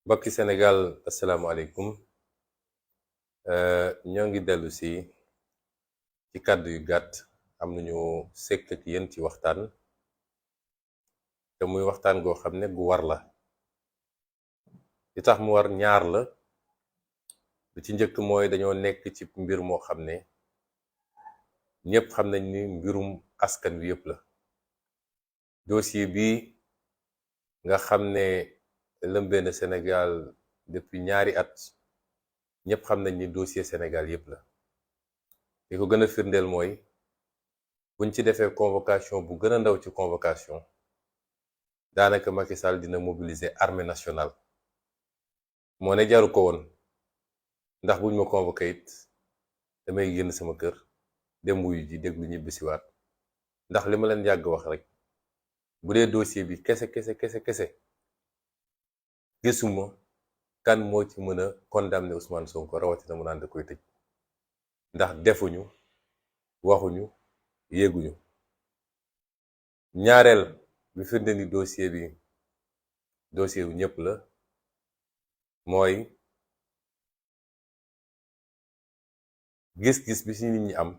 mbokki Sénégal asalaamaaleykum ñoo ngi dellu si ci kàddu yu gàtt am nañu sekk ak yéen ci waxtaan te muy waxtaan goo xam ne gu war la li tax mu war ñaar la li ci njëkk mooy dañoo nekk ci mbir moo xam ne ñépp xam nañ ni mbirum askan wi yépp la dossier bi nga xam ne lëmbee na Sénégal depuis ñaari at ñépp xam nañ ni dossier Sénégal yépp la li ko gën a firndeel mooy buñ ci defee convocation bu gën a ndaw ci convocation daanaka Macky Sall dina mobiliser armée nationale moo ne jaru ko woon ndax buñ ma convoqué it damay génn sama kër dem wuyu ji déglu ñibbisiwaat ndax li ma leen yàgg wax rek bu dee dossier bi kese gisuma kan moo ci mën a condamner Ousmane Sonko rawatina mu naan da koy tëj ndax defuñu waxuñu yéeguñu ñaareel bi firnde ni dossier bi dossier wu ñëpp la mooy gis-gis bi ci nit ñi am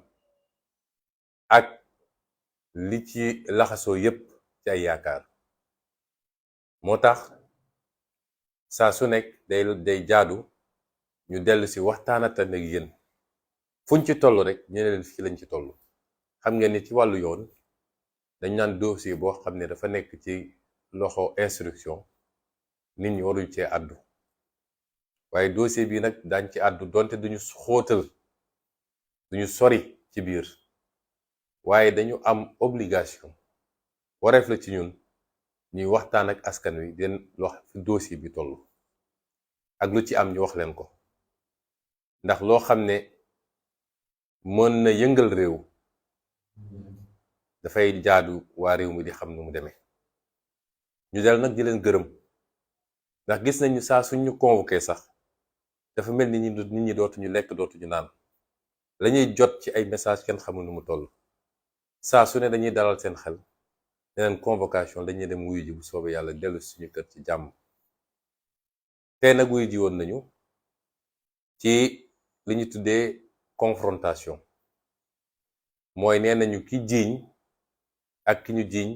ak li ci laxasoo yépp ci ay yaakaar moo tax saa su nekk day jaadu ñu dellu si waxtaanata ak yéen fuñ ci toll rek ñu ne leen fii lañ ci toll xam ngeen ni ci wàllu yoon dañ naan dossier boo xam ne dafa nekk ci loxo instruction nit ñi waruñ cee àddu waaye dossier bi nag daañ ci àddu donte duñu xóotal duñu sori ci biir waaye dañu am obligation wareef la ci ñun ñuy waxtaan ak askan wi den wax fi dossier bi toll ak lu ci am ñu wax leen ko ndax loo xam ne mën na yëngal réew dafay jaadu waa réew mi di xam nu mu demee ñu del nag di leen gërëm ndax gis nañu saa suñu convoqué sax dafa mel ni nit ñi dootuñu lekk dootuñu naan lañuy jot ci ay message kenn xamul nu mu toll saa su ne dañuy dalal seen xel neneen convocation dañuy dem wuyu ji bu soobee yàlla dellu suñu kër ci jàmm tey nag wuyu ji woon nañu ci li ñu tuddee confrontation mooy nee nañu ki jiiñ ak ki ñu jiiñ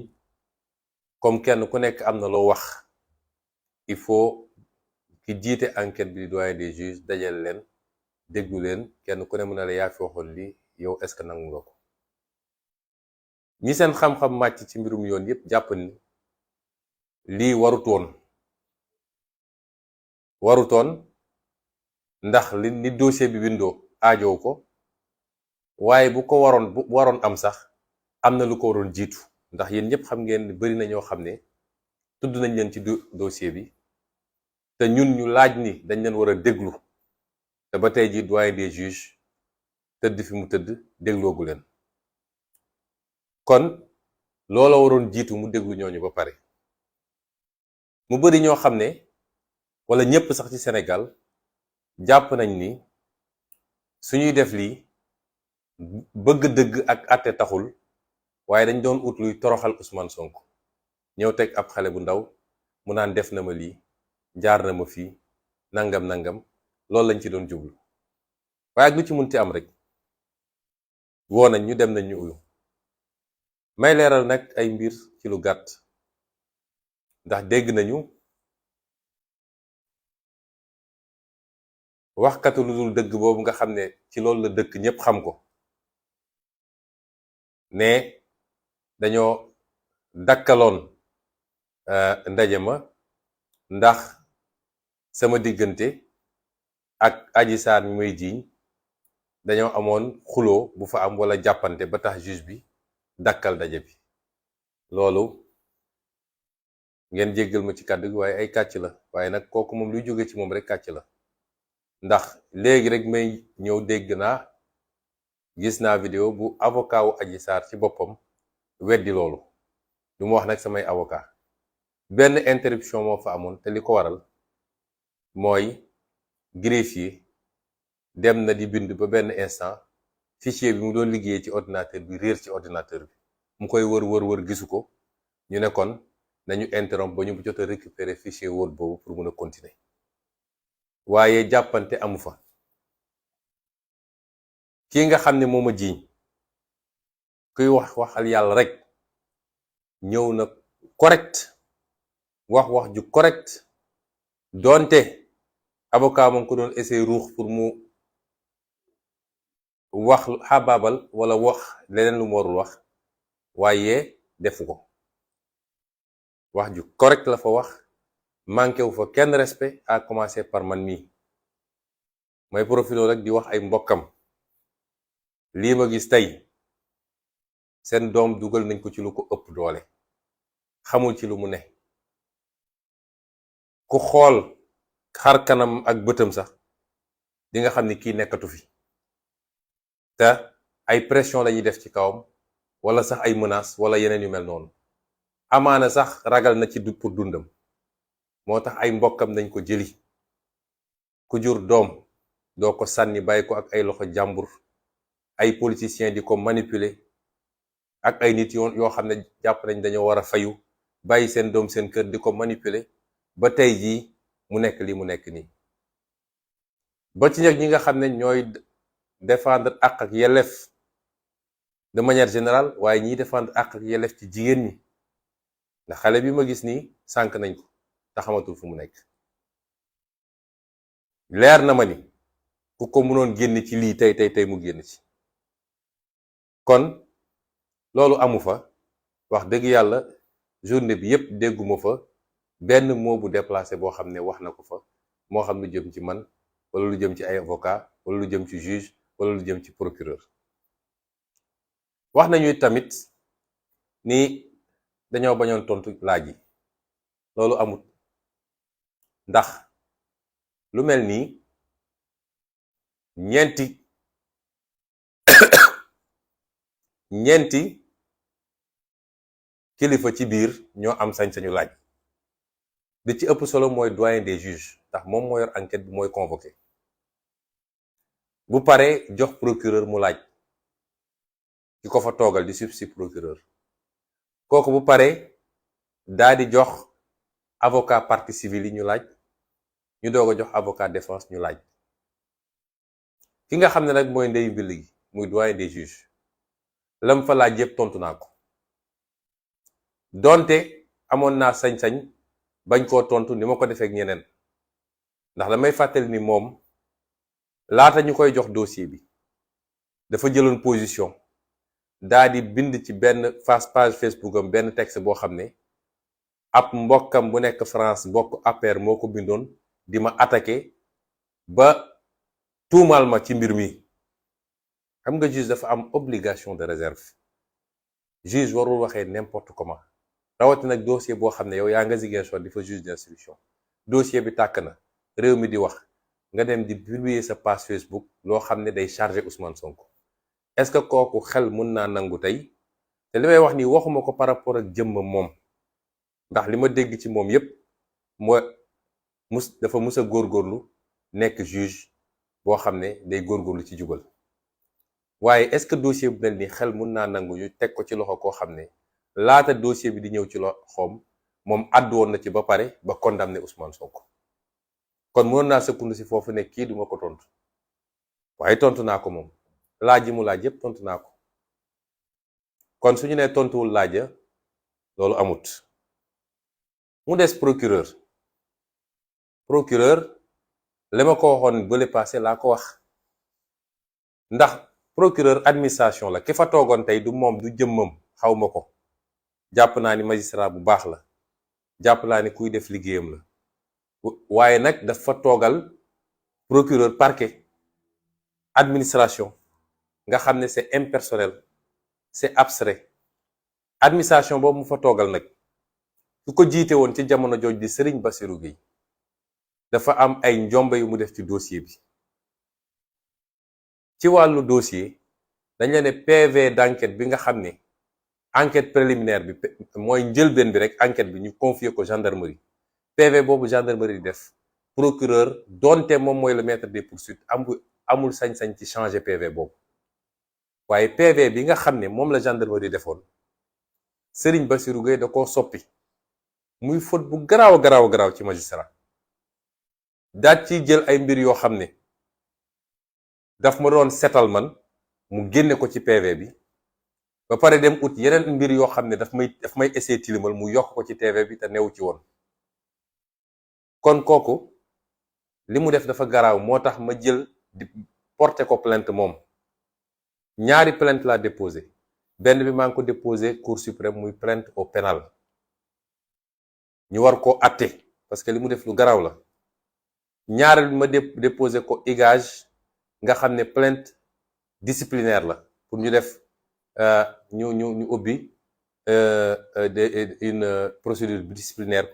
comme kenn ku nekk am na loo wax il faut ki jiite enquête bi di doyen des juges dajal leen déglu leen kenn ku ne mën na la yaa fi waxoon li yow est-ce que nangu nga ko ñi seen xam-xam màcc ci mbirum yoon yépp jàpp ni lii warutoon ndax ni dossier bi bindoo aajow ko waaye bu waroon am sax am na lu ko waroon jiitu ndax yéen ñëpp xam ngeen ni bari na ñoo xam ne tudd nañ leen ci dossier bi te ñun ñu laaj ni dañ leen war a déglu te ba tey ji doyen des juges tëdd fi mu tëdd dégloogu leen kon loola waroon jiitu mu déglu ñooñu ba pare mu bari ñoo xam ne wala ñépp sax ci Sénégal jàpp nañ ni suñuy def lii bëgg dëgg ak àtte taxul waaye dañ doon ut luy toroxal Ousmane Sonko ñëw teg ab xale bu ndaw mu naan def na ma lii jaar na ma fii nangam loolu lañ ci doon jublu waaye ak lu ci munti am rek woo nañ ñu dem nañ ñu uyu may leeral nag ay mbir ci lu gàtt ndax dégg nañu waxkatu lu dul dëgg boobu nga xam ne ci loolu la dëkk ñépp xam ko ne dañoo dakkaloon ndaje ma ndax sama diggante ak Adji Sarr mi may jiiñ dañoo amoon xuloo bu fa am wala jàppante ba tax juge bi dakkal daje bi loolu ngeen jéggal ma ci kàddu gi waaye ay kàcc la waaye nag kooku moom luy jóge ci moom rek kàcc la ndax léegi rek may ñëw gis naa vidéo bu avocat wu Adji Sarr ci boppam weddi loolu du ma wax nag samay avocat benn interruption moo fa amoon te li ko waral mooy greffier dem na di bind ba benn instant fichier bi mu doon liggéeyee ci ordinateur bi réer ci ordinateur bi mu koy wër gisu ko ñu ne kon nañu interrompre ba ñu jot a récupérer fichier Word boobu pour mën a continuer waaye jàppante amu fa. kii nga xam ne moo ma jiiñ kuy waxal yàlla rek ñëw na correct wax ju correct doonte avocat moom ko doon essayer ruux pour mu wax xabaabal wala wax leneen lu mu warul wax waaye defu ko. wax ju correct la fa wax, manqué wu fa kenn respect à commencer par man mii. may profité rek di wax ay mbokkam lii ma gis tey seen doom dugal nañ ko ci lu ko ëpp doole, xamul ci lu mu ne. ku xool xar kanam ak bëtam sax di nga xam ni kii nekkatu fi te ay pression lañuy def ci kawam wala sax ay menaces wala yeneen yu mel noonu. amaana sax ragal na ci pour dundam moo tax ay mbokkam nañ ko jëli. ku jur doom doo ko sànni bàyyi ko ak ay loxo jàmbur, ay politiciens di ko manipuler ak ay nit yoo xam ne jàpp nañ dañoo war a fayu bàyyi seen doom seen kër di ko manipuler ba tey jii mu nekk li mu nekk nii. ba ci ñi nga xam ne ñooy défendre àq ak yelleef de manière générale, waaye ñiy défendre àq ak yelleef ci jigéen ñi ndax xale bi ma gis nii sànk nañ ko te xamatul fu mu nekk. leer na ma ni ku ko mënoon génn ci lii tey mu génn ci. kon loolu amu fa, wax dëgg yàlla journée bi yépp dégguma fa benn mot bu déplacé boo xam ne wax na ko fa, moo xam lu jëm ci man wala lu jëm ci ay avocat wala lu jëm ci juge wala lu jëm ci procureur. wax nañu tamit ni dañoo bañoon tontu laaj yi. loolu amut, ndax lu mel nii ñeenti kilifa ci biir ñoo am sañ-sañu laaj. bi ci ëpp solo mooy doyen des juges ndax moom moo yor enquête bi, mooy convoqué. bu paree jox procureur mu laaj ki ko fa toogal di substitut procureur. kooku bu paree daa di jox avocat partie civile yi ñu laaj, ñu doog a jox avocat défense ñu laaj. ki nga xam ne nag mooy ndeyu mbill gi muy doyen des juges lam fa laaj yépp tontu naa ko, donte amoon naa sañ-sañ bañ koo tontu ni ma ko defee ak ñeneen. ndax damay fàttali ni moom laata ñu koy jox dossier bi dafa jëloon position daa di bind ci benn page Facebook am benn texte boo xam ne ab mbokkam bu nekk France mbokk APR moo ko bindoon di ma attaqué ba tuumaal ma ci mbir mi. xam nga juge dafa am obligation de réserve. juge warul waxee n'importe comment, rawati nag dossier boo xam ne yow yaa nga Ziguinchor di fa juge d'instruction. dossier bi tàkk na, réew mi di wax, nga dem di publier sa page Facebook loo xam ne day charger Ousmane Sonko. est-ce que kooku xel mun naa nangu tey? te li may wax nii waxuma ko par rapport ak jëmmam moom, ndax li ma dégg ci moom yépp dafa mus a góorgóorlu nekk juge boo xam ne day góorgóorlu ci jubal. waaye est-ce que dossier bu mel ni xel mun naa nangu ñu teg ko ci loxo koo xam ne laata dossier bi di ñëw ci loxoom moom àddu woon na ci ba pare ba condamné Ousmane Sonko. kon mënoon naa sëkkundu si foofu ne kii duma ko tontu, waaye tontu naa ko moom. laaj yi mu laaj yépp tontu naa ko. kon suñu nee tontuwul laaja loolu amut. mu des procureur li ma ko waxoon bële passé laa ko wax. ndax procureur administration la, ki fa toogoon tey du moom du jëmmam, xaw ma ko. jàpp naa ni magistrat bu baax la, jàpp naa ni kuy def liggéeyam la, waaye nag dafa toogal procureur parquet administration nga xam ne c'est impersonnel, c'est abstrait. administration boobu mu fa toogal nag ku ko jiite woon ci jamono jooj di Serigne Bassirou Gueye dafa am ay njombe yu mu def ci dossier bi. ci wàllu dossier dañ la ne PV d'enquête bi nga xam ne enquête préliminaire bi mooy njëlbeen bi rek, enquête bi ñu confier ko gendarmerie. PV boobu gendarmerie di def, procureur donte moom mooy le maître des poursuites amul sañ-sañ ci changer PV boobu. waaye PV bi nga xam ne moom la gendarmerie defoon Serigne Bassirou Gueye da koo soppi muy faute bu garaaw ci magistrat. daat ci jël ay mbir yoo xam ne daf ma doon setal man mu génne ko ci PV bi ba pare dem ut yeneen mbir yoo xam ne daf may essayer tilimal mu yokk ko ci TV bi te newu ci woon. kon kooku li mu def dafa garaaw moo tax ma jël di porter ko plainte moom. ñaari plainte laa déposé benn bi maa ngi ko déposé Cour suprême muy plainte au pénal ñu war koo atte parce que li mu def lu garaaw la. ñaareel bi ma déposé ko IGAJ nga xam ne plainte disciplinaire la pour ñu def ñu ubbi une procédure disciplinaire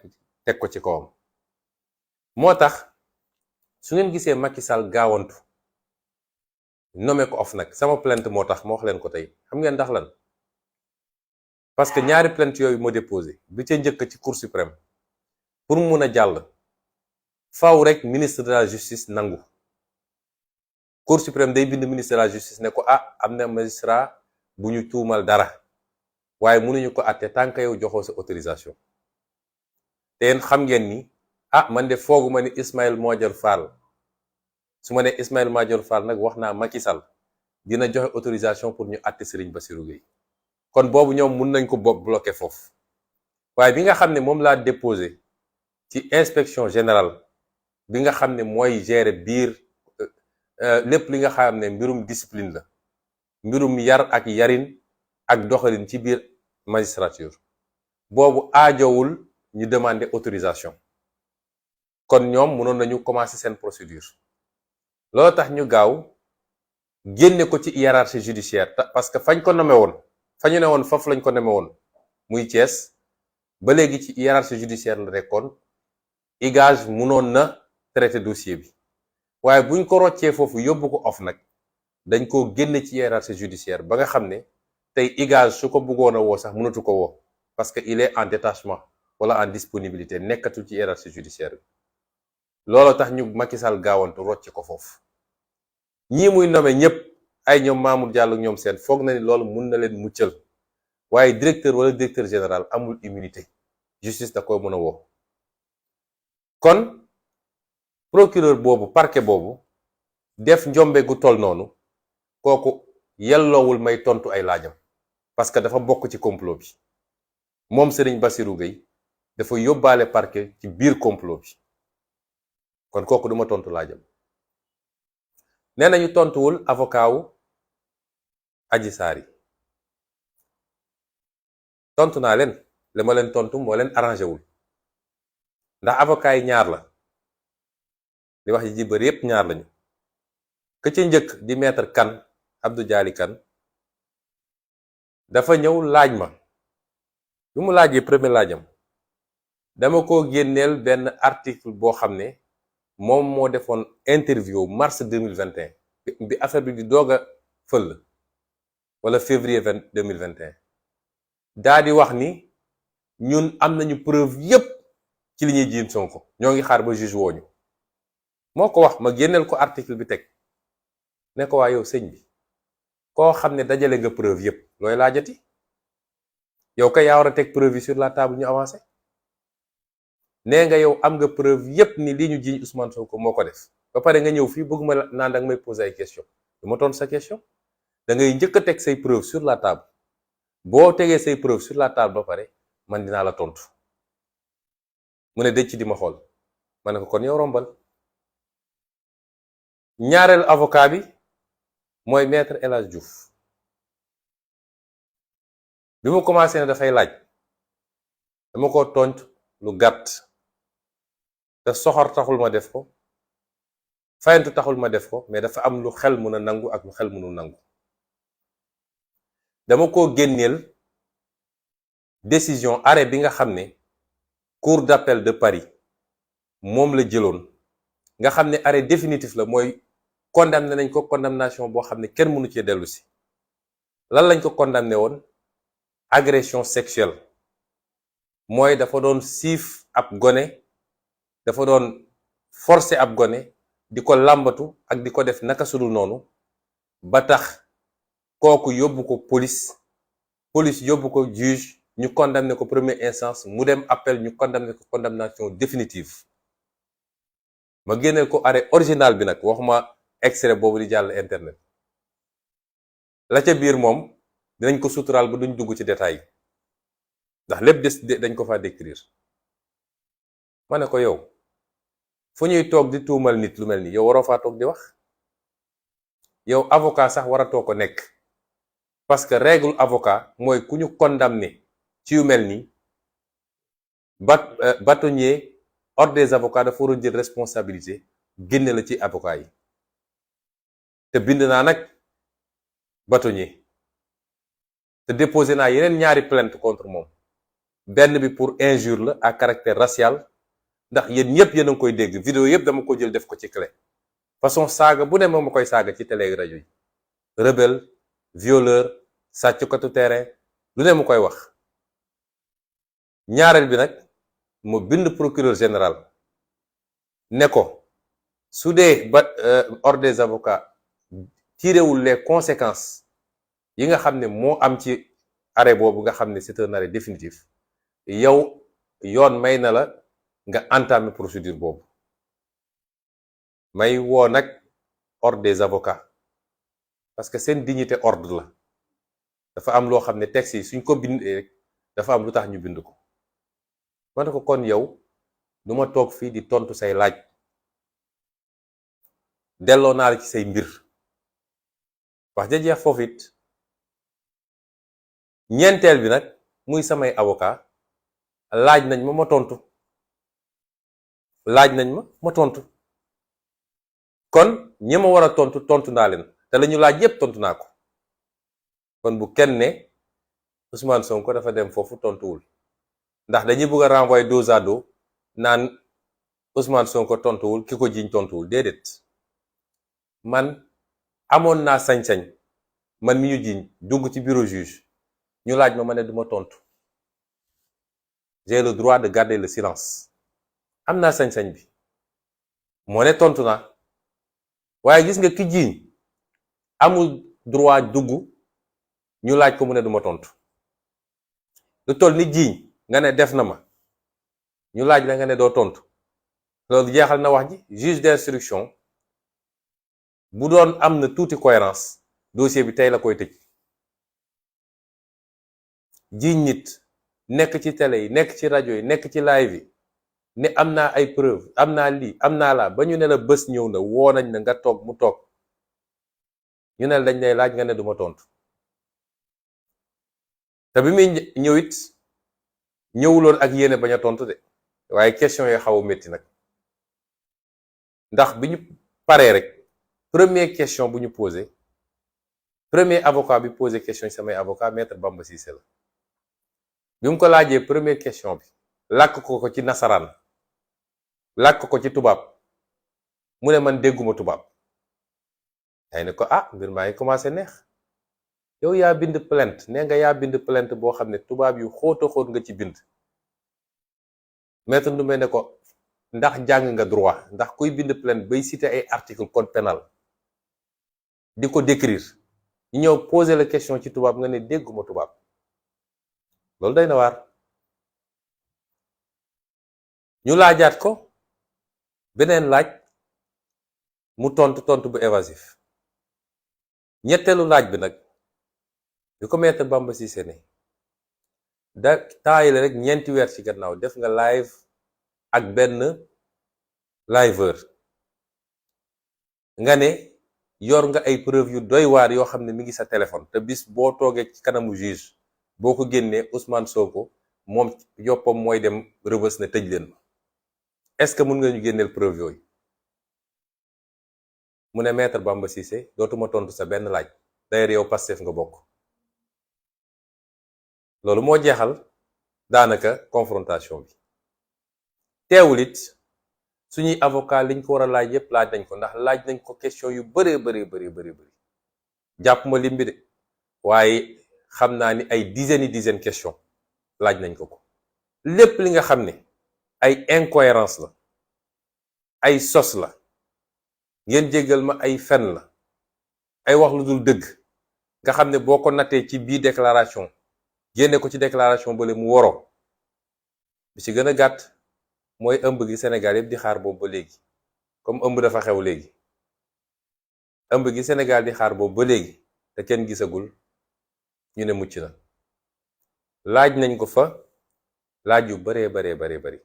teg ko ci kawam. moo tax su ngeen gisee Macky Sall gaawantu nommé ko OFNAC sama plainte moo tax ma wax leen ko tey xam ngeen ndax lan parce que ñaari plainte yooyu moo déposé bi ca njëkk ci Cour suprême pour mu mun a jàll faaw rek ministre de la justice nangu. Cour suprême day bind ministre de la justice ne ko am na magistrat bu ñu tuumal dara waaye mënuñu ko àtte tant que yow joxoo sa autorisation. te yéen xam ngeen ni man de foogu ma ni Ismaïla Madior Fall su ma ne Ismaïla Madior Fall nag wax naa Macky Sall dina joxe autorisation pour ñu àtte Serigne Bassirou Gueye kon boobu ñoom mun nañ ko bloqué foofu. waaye bi nga xam ne moom laa déposé ci inspection générale bi nga xam ne mooy gérer biir lépp li nga xam ne mbirum discipline la mbirum yar ak yarin ak doxalin ci biir magistrature boobu aajowul ñu demander autorisation kon ñoom mënoon nañu commencer seen procédure. loolu tax ñu gaaw génne ko ci hiérarchie judiciaire parce que fañ ko nommé woon fa ñu ne woon foofu lañ ko nommé woon muy Thiès ba léegi ci hiérarchie judiciaire la rekkoon. IGAJ mënoon na traité dossier bi waaye buñ ko roccee foofu yóbbu ko OFNAC dañ koo génne ci hiérarchie judiciaire ba nga xam ne tey IGAJ su ko bëggoon a woo sax mënatu ko woo parce que il est en détachement wala en disponibilité nekkatul ci hiérarchie judiciaire bi. loolu tax ñu Macky Sall gaawantu rocce ko foofu. ñii muy nommé ñëpp ay ñoom Mamour Diallo ñoom seen foog na ni loolu mun na leen muccal waaye directeur wala directeur général amul immunité justice da koy mën a woo. kon procureur boobu parquet boobu def njombe gu toll noonu kooku yelloowul may tontu ay laajam parce que dafa bokk ci complot bi moom Serigne Bassirou Gueye dafa yóbbaale parquet ci biir complot bi kon kooku duma tontu laajam. nee nañu tontuwul avocat wu Adji Sarr yi tontu naa leen li ma leen tontu moo leen arrangé wul ndax avocat yi ñaar la li wax ji bëri yépp ñaar lañu ka ca njëkk di maître Kane Abdou Dialy Kane dafa ñëw laaj ma bi mu laajee premier laajam dama ko génneel benn article boo xam ne moom moo defoon interview mars 2021 bi affaire bi di doog a fël wala février 2021 daa di wax ni ñun am nañu preuve yépp ci li ñuy jiin Sonko ñoo ngi xaar ba juge wooñu moo ko wax ma génneel ko article bi teg ne ko waa yow sëñ bi koo xam ne dajale nga preuve yépp looy laajati yow kay yaa war a teg preuve yi sur la table ñu avancé nee nga yow am nga preuve yépp ni li ñu jiiñ Ousmane Sonko moo ko def ba pare nga ñëw fii bëgg ma naan danga may poser ay question du ma tontu sa question da ngay njëkk a teg say preuve sur la table boo tegee say preuve sur la table ba pare man dinaa la tontu mu ne dëcc di ma xool ma ne ko kon yow rombal. ñaareel avocat bi mooy maître El Hadj Diouf bi mu commencé ne dafay laaj dama ko tontu lu gàtt te soxor taxul ma def ko fayantu taxul ma def ko mais dafa am lu xel mën a nangu ak lu xel mënul nangu. dama ko génneel décision arrêt bi nga xam ne cour d'appel de Paris moom la jëloon nga xam ne arrêt définitif la mooy condamné nañ ko condamnation boo xam ne kenn mënu cee dellu si. lan lañ ko condamné woon agression sexuelle mooy dafa doon siif ab gone dafa doon forcer ab gone di ko làmbatu ak di ko def naka sudul noonu ba tax kooku yóbbu ko police yóbbu ko juge ñu condamné ko première instance mu dem appel ñu condamné ko condamnation définitive ma génneel ko arrêt original bi nag, waxuma extrait boobu di jàll internet. la ca biir moom dinañ ko suturaal ba duñ dugg ci détail ndax lépp dañ ko fa décrire. ma ne ko yow fu ñuy toog di tuumal nit lu mel ni yow waroo faa toog di wax. yow avocat sax waratoo ko nekk, parce que règle avocat mooy ku ñu condamné ci yu mel ni bâtonnier ordre des avocats dafa war a jël responsabilité génne la ci avocat yi. te bind naa nag bâtonnier te déposé naa yeneen ñaari plainte contre moom, benn bi pour injure la à caractère racial, ndax yéen ñëpp yéen a ngi koy dégg, vidéo yëpp dama ko jël def ko ci clé. façon saaga bu ne moom ma koy saaga ci télé rajo yi, rebelle, violeur, sàccukatu terrain, lu ne mu koy wax. ñaareel bi nag mu bind procureur général ne ko su dee ordre des avocats tirewul les conséquences yi nga xam ne moo am ci arrêt boobu nga xam ne c'est un arrêt définitif, yow yoon may na la nga entamer procédure boobu. may woo nag ordre des avocats parce que seen dignité ordre la, dafa am loo xam ne texte yi suñ ko bindee rek dafa am lu tax ñu bind ko. ma ne ko kon yow du ma toog fii di tontu say laaj, delloo naa la ci say mbir. wax ja jeex foofu it. ñeenteel bi nag muy samay avocat laaj nañ ma tontu. kon ñi ma war a tontu naa leen te la ñu laaj yépp tontu naa ko. kon bu kenn ne Ousmane Sonko dafa dem foofu tontuwul, ndax dañuy bëgg a renvoyer dos à dos naan Ousmane Sonko tontuwul ki ko jiñ tontuwul. déedéet, man amoon naa sañ-sañ man mi ñu jiñ dugg ci bureau juge ñu laaj ma ne duma tontu. j'ai le droit de garder le silence. am naa sañ-sañ bi moo ne tontu naa. waaye gis nga ki jiiñ amul droit dugg ñu laaj ko mu ne duma tontu. lu toll ni jiiñ nga ne def na ma ñu laaj la nga ne doo tontu, loolu jeexal na wax ji. juge d'instruction bu doon am na tuuti cohérence dossier bi tey la koy tëj. jiiñ nit nekk ci télé yi, nekk ci rajo yi, nekk ci live yi ne am naa ay preuve, am naa lii, am naa laa, ba ñu ne la bés ñëw na woo nañ na nga toog mu toog, ñu ne la dañ lay laaj nga ne duma tontu. te bi muy ñëw it ñëwuloon ak yéene bañ a tontu de, waaye question yi xaw a métti nag. ndax bi ñu paree rek première question bu ñu posé, premier avocat bi posé question ci samay avocat maître Bamba Cissé la. bi mu ko laajee première question bi làkk ko ci nasaraan, làkk ko ci tubaab, mu ne man dégguma tubaab. day ne ko mbir maa ngi commencé neex. yow yaa bind plainte, nee nga yaa bind plainte boo xam ne tubaab yu xóota xóot nga ci bind. maître Ndoumbe ne ko ndax jàng nga droit, ndax kuy bind plainte bay citer ay article code pénal di ko décrire, ñu ñëw poser la question ci tubaab nga ne dégguma tubaab. loolu day na waar. ñu laajaat ko beneen laaj mu tontu bu évasif. ñetteelu laaj bi nag bi ko maître Bamba Cissé ne da taay la rek ñeenti weer ci gannaaw def nga live ak benn liveur nga ne yor nga ay preuve yu doy waar yoo xam ne mi ngi sa téléphone, te bis boo toogee ci kanamu juge boo ko génnee Ousmane Sonko moom yoppam mooy dem rëbës ne tëj leen ma. est-ce que mën nga ñu génneel preuve yooyu? mu ne maître Bamba Cissé dootuma tontu sa benn laaj, d'ailleurs yow Pastef nga bokk. loolu moo jeexal daanaka confrontation bi. teewul it suñuy avocat liñ ko war a laaj yépp laaj nañ ko, ndax laaj nañ ko question yu bëree bëri jàpp ma lim bi de, waaye xam naa ni ay dizaines question laaj nañ ko. lépp li nga xam ne ay incohérence la, ay sos la, ngeen jéggal ma, ay fen la, ay wax lu dul dëgg, nga xam ne boo ko nattee ci bii déclaration génne ko ci déclaration bale mu waroo, bi ci gën a gàtt mooy ëmb gi Sénégal yëpp di xaar boobu ba léegi. comme ëmb dafa xew léegi ëmb gi Sénégal di xaar boobu ba léegi te kenn gisagul ñu ne mucc na laaj nañ ko fa laaj yu baree bari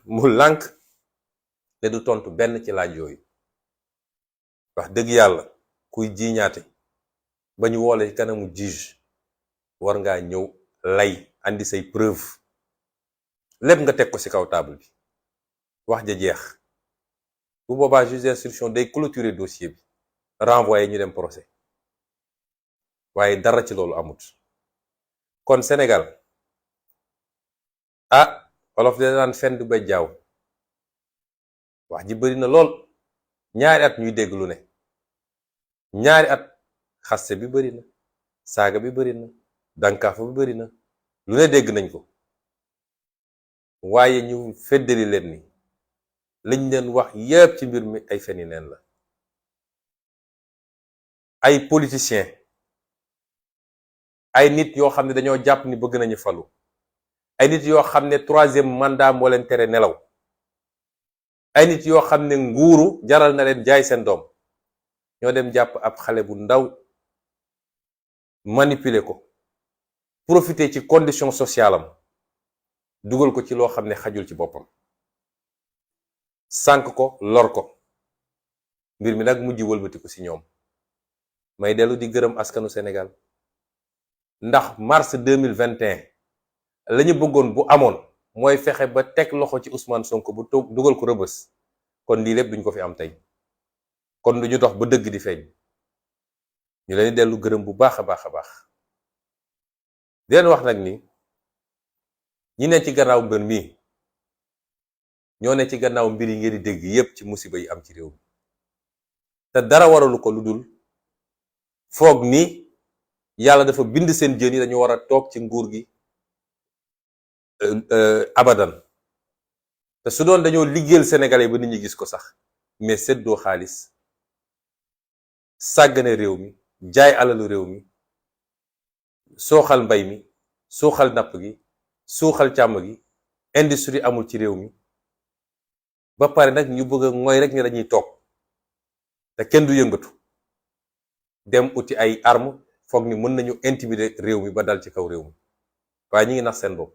mu lànk ne du tontu benn ci laaj yooyu. wax dëgg yàlla kuy jiiñaate ba ñu woole kanamu juge war ngaa ñëw lay andi say preuve lépp nga teg ko ci kaw table bi wax ja jeex bu boobaa juge d'instruction day clôturer dossier bi renvoyer ñu dem procès waaye dara ci loolu amut. kon Sénégal wolof de daan fen du ba jaaw wax ji bari na lool ñaari at ñuy dégg lu ne ñaari at xaste bi bari na saaga bi bari na dànkaafa bi bari na lu ne dégg nañ ko waaye ñu feddali leen ni liñ leen wax yépp ci mbir mi ay feni neen la. ay politiciens ay nit yoo xam ne dañoo jàpp ni bëgg nañu falu ay nit yoo xam ne troisième mandat moo leen tere nelaw ay nit yoo xam ne nguuru jaral na leen jaay seen doom ñoo dem jàpp ab xale bu ndaw manipuler ko profiter ci condition sociale am dugal ko ci loo xam ne xajul ci boppam sànk ko lor ko mbir mi nag mujj wëlbatiku ci ñoom. may dellu di gërëm askanu Sénégal ndax mars 2021 la ñu bëggoon bu amoon mooy fexe ba teg loxo ci Ousmane Sonko bu dugal ko rëbës kon lii lépp duñ ko fi am tey kon duñu dox ba dëgg di feeñ ñu leen di dellu gërëm bu baax a baax a baax di leen wax nag ni ñi ne ci gannaaw mbir mi ñoo ne ci gannaaw mbir yi ngeen di dégg yépp ci musiba yi am ci réew mi te dara waralu ko lu dul foog ni yàlla dafa bind seen jën yi dañu war a toog ci nguur gi abadan te su doon dañoo liggéeyal sénégalais ba nit ñi gis ko sax mais seddoo xaalis sàggane réew mi jaay alalu réew mi sooxal mbay mi suuxal napp gi suuxal càmm gi industrie amul ci réew mi ba pare nag ñu bëgg a mooy rek ni dañuy toog te kenn du yëngatu dem uti ay arme foog ni mën nañu intimider réew mi ba dal ci kaw réew mi waaye ñi ngi nax seen bopp.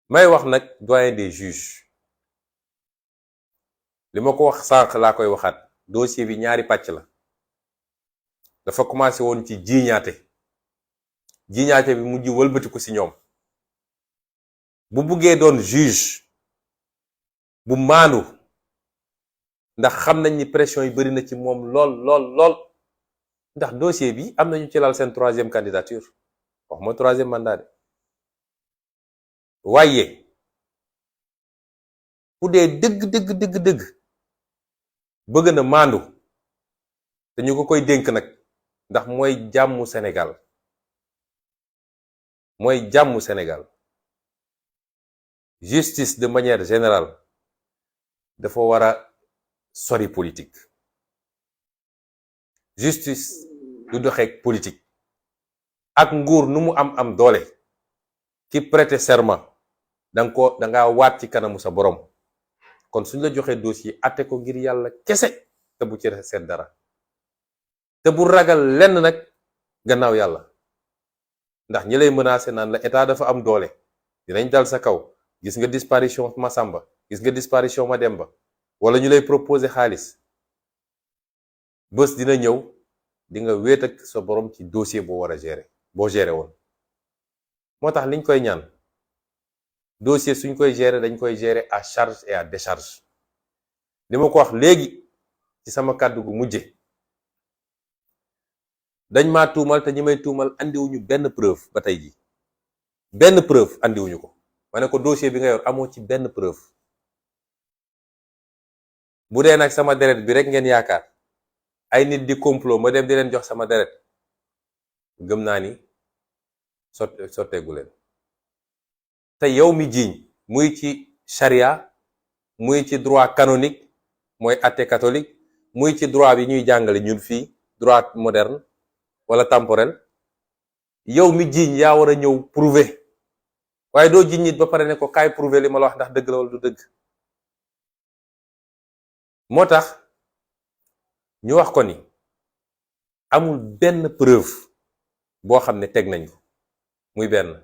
may wax nag doyen des juges li ma ko wax sànq laa koy waxaat dossier bi ñaari pàcc la dafa commencé woon ci jiiñaate bi mujj wëlbatiku ci ñoom bu buggee doon juge bu maandu ndax xam nañ ni pression yi bari na ci moom lool ndax dossier bi am nañu ci lal seen troisième candidature wax ma troisième mandat de waaye bu dee dëgg bëgg na maandu te ñu ko koy dénk nag ndax mooy jàmmu Sénégal justice de manière générale dafa war a sori politique justice du doxeek politique ak nguur nu mu am doole ki prêter serment danga waat ci kanamu sa borom kon suñ la joxee dossier atte ko ngir yàlla kese te bu ci seet dara te bu ragal lenn nag gannaaw yàlla ndax ñi lay menacer naan la état dafa am doole dinañ dal sa kaw gis nga disparition Masamba gis nga disparition Mademba wala ñu lay proposer xaalis bés dina ñëw di nga wéet ak sa borom ci dossier boo war a gérer boo gérer woon moo tax liñ koy ñaan dossier suñ koy gérer dañ koy gérer à charge et à décharge li ma ko wax léegi ci sama kàddu gu mujje dañ maa tuumal te ñi may tuumal andiwuñu benn preuve ba tey ji benn preuve andiwuñu ko ma ne ko dossier bi nga yor amoo ci benn preuve bu dee nag sama deret bi rek ngeen yaakaar ay nit di complot ma dem di leen jox sama deret gëm naa ni sotteegu leen te yow mi jiiñ muy ci charia muy ci droit canonique mooy athée catholique muy ci droit bi ñuy jàngale ñun fii droit moderne wala temporel yow mi jiiñ yaa war a ñëw prouver waaye doo jiñ nit ba pare ne ko kaay prouver li ma la wax ndax dëgg la wala du dëgg. moo tax ñu wax ko ni amul benn preuve boo xam ne teg nañ ko muy benn.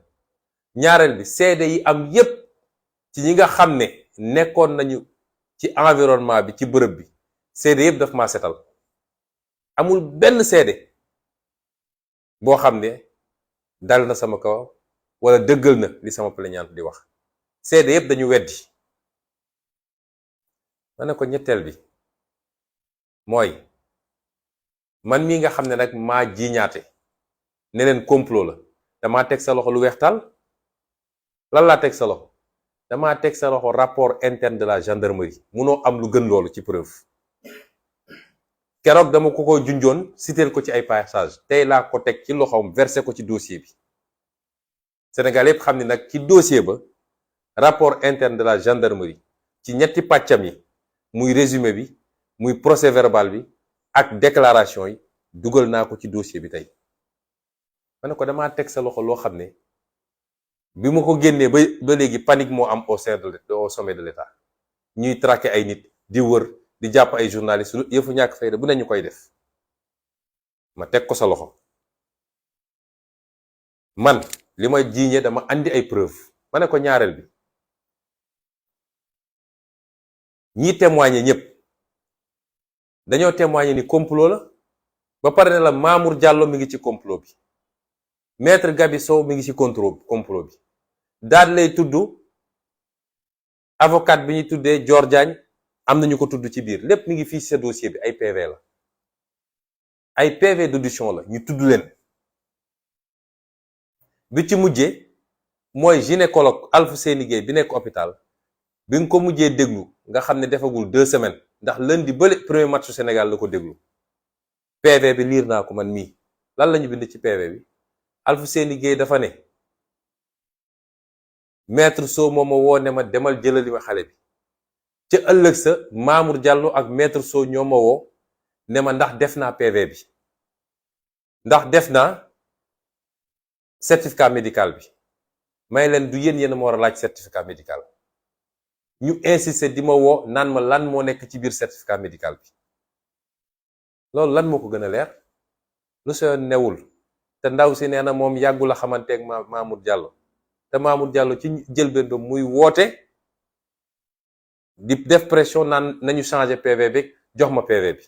ñaareel bi seede yi am yépp ci ñi nga xam ne nekkoon nañu ci environnement bi ci bërëb bi seede yépp daf maa setal. amul benn seede boo xam ne dal na sama kaw wala dëggal na li sama plaignante di wax. seede yépp dañu weddi. ma ne ko ñetteel bi mooy man mii nga xam ne nag maa jiiñaate ne leen complot la damaa teg sa loxo lu weex tal. lan laa teg sa loxo damaa teg sa loxo rapport interne de la gendarmerie munoo am lu gën loolu ci preuve. keroog dama ko junjoon citeel ko ci ay passage tey laa ko teg ci loxoom versé ko ci dossier bi. Sénégal yépp xam ne nag ci dossier ba rapport interne de la gendarmerie ci ñetti pàccam yi muy résumé bi muy procès verbal bi ak déclaration yi dugal naa ko ci dossier bi tey. ma ne ko damaa teg sa loxo loo xam ne bi ma ko génnee ba léegi panique moo am au sommet de l'État. ñuy traquer ay nit di wër di jàpp ay journalistes yëfu ñàkk fayda bu ne ñu koy def. ma teg ko sa loxo man li may jiiñee dama andi ay preuve. ma ne ko ñaareel bi ñi témoigner ñëpp dañoo témoigner ni complot la ba pare ne la Mamour Diallo mi ngi ci complot bi maître Gabi Sow mi ngi ci complot bi daal lay tudd avocat bi ñuy tuddee Dior Diagne am nañu ko tudd ci biir lépp mi ngi fii ci dossier bi ay PV la ay PV d'audition la ñu tudd leen. bi ci mujjee mooy gynécologue Alfousseyni Gaye bi nekk hôpital bi nga ko mujjee déglu nga xam ne defagul 2 semaines ndax lundi bële premier match Sénégal la ko déglu. PV bi liir naa ko man mii lan la ñu bind ci PV bi Alfousseyni Gaye dafa ne maître Sow moom ma woo ne ma demal jëlali ma xale bi ca ëllëg sa Mamour Diallo ak maître Sow ñoo ma woo ne ma ndax def naa PV bi ndax def naa certificat médical bi. may leen du yéen ma war a laaj certificat médical ñu insister di ma woo naan ma lan moo nekk ci biir certificat médical bi. loolu lan moo ko gën a leer lu soo newul te ndaw si nee na moom yàggul a xamanteeg Mamour Diallo te Mamour Diallo ci jëlbeen ba muy woote di def pression naan nañu changer PV bi jox ma PV bi.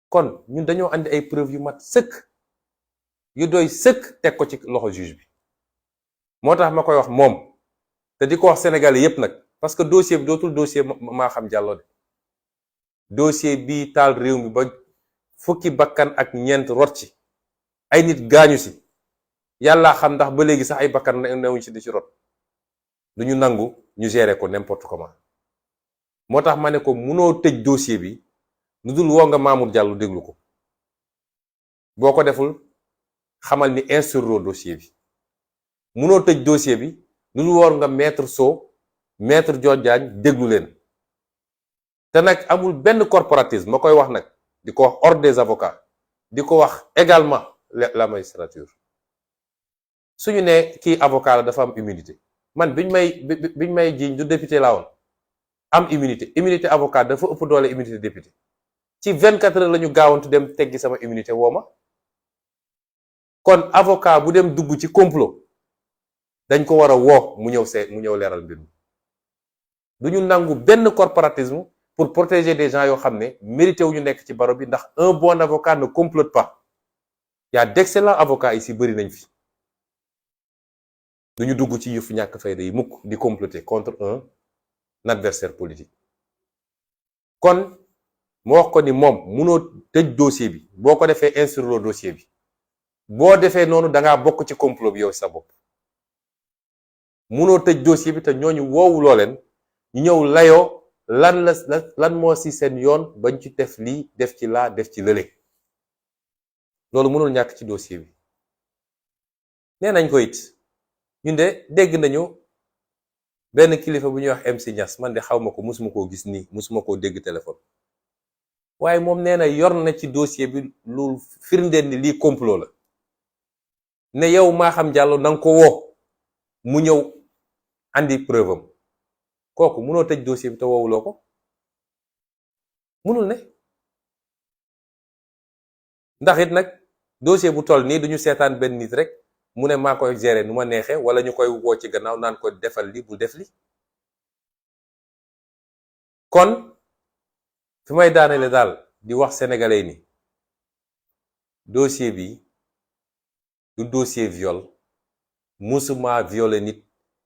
kon ñun dañoo andi ay preuve yu mat sëkk yu doy sëkk teg ko ci loxo juge bi. moo tax ma koy wax moom te di ko wax Sénégalais yépp nag parce que dossier bi dootul dossier Maham Diallo de dossier bii taal réew mi ba fukki bakkan ak ñeent rot ci ay nit gaañu si yàlla xam ndax ba léegi sax ay bakkan newuñ si di ci rot duñu nangu ñu gérer ko n'importe comment. moo tax ma ne ko munoo tëj dossier bi lu dul woo nga Mamour Diallo déglu ko boo ko deful xamal ni instruire dossier bi. munoo tëj dossier bi lu dul woor nga maître Sow maître Dior Diagne déglu leen. te nag amul benn corporatisme ma koy wax nag di ko wax ordre des avocats di ko wax également la magistrature suñu ne kii avocat la dafa am immunité man biñ may jiiñ du député laa woon am immunité avocat dafa ëpp doole immunité député ci 24 heures la ñu gaawantu dem teggi sama immunité woo ma. kon avocat bu dem dugg ci complot dañ ko war a woo mu ñëw leeral mbir mi. du ñu nangu benn corporatisme pour protéger des gens yoo xam ne mérité wu ñu nekk ci baro bi ndax un bon avocat ne complote pas. Il y a d'excellents avocats ici bëri nañ fi. du ñu dugg ci yëfu ñàkk fayda yi mukk di comploter contre un adversaire politique. kon moo wax ko ni moom munoo tëj dossier bi boo ko defee instruire dossier bi boo defee noonu dangaa bokk ci complot bi yow sa bopp. munoo tëj dossier bi te ñooñu woowuloo leen ñu ñëw layoo lan moo ci seen yoon bañ ci def lii def ci laa def ci lële. loolu mënul ñàkk ci dossier bi. nee nañ ko it ñun de dégg nañu benn kilifa bu ñuy wax MC Niass man de xaw ma ko musuma koo gis nii musuma koo dégg téléphone. waaye moom nee na yor na ci dossier bi lu firndeel ni lii complot la. ne yow Maham Diallo na nga ko woo mu ñëw andi preuve am kooku mënoo tëj dossier bi te woowuloo ko mënul ne. ndax it nag dossier bu toll nii duñu seetaan benn nit rek mu ne maa koy gérer nu ma neexee wala ñu koy woo ci gannaaw naan ko defal li bul def li. kon fi may daanele daal di wax sénégalais ni dossier bi du dossier viol musuma violé nit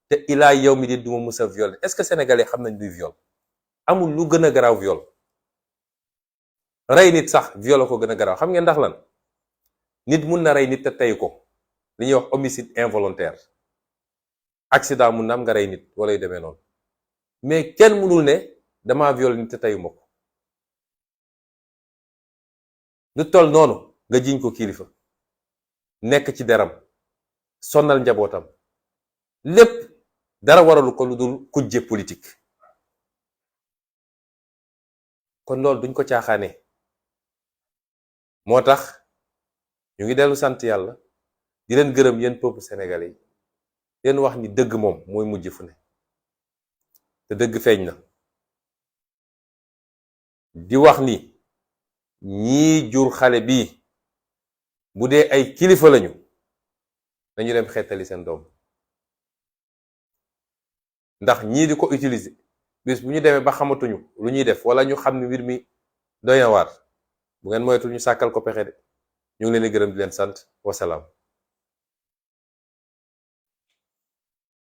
te ilaa yow mi di duma musa violé. est-ce que sénégalais xam nañ luy viol? amul lu gën a garaaw viol. rey nit sax viol ko gën a garaaw. xam ngeen ndax lan? nit mun na rey nit te tey ko, li ñuy wax homicide involontaire. accident mun na am nga rey nit wala yu demee noonu, mais kenn mënul ne dama viol nit te teyuma ko. lu toll noonu nga jiñ ko kilifa, nekk ci deram, sonnal njabootam, lépp dara waralu ko lu dul kujje politique. kon loolu duñ ko caaxaane. moo tax ñu ngi dellu sant yàlla di leen gërëm yéen peuple sénégalais yi, leen wax ni dëgg moom mooy mujj fu ne te dëgg feeñ na. di wax ni ñii jur xale bii bu dee ay kilifa lañu nañu dem xeetali seen doom, ndax ñii di ko utiliser bis bu ñu demee ba xamatuñu lu ñuy def wala ñu xam ne mbir mi doy na waar bu ngeen moytul ñu sàkkal ko pexe de. ñu ngi leen di gërëm di leen sant wasalaam.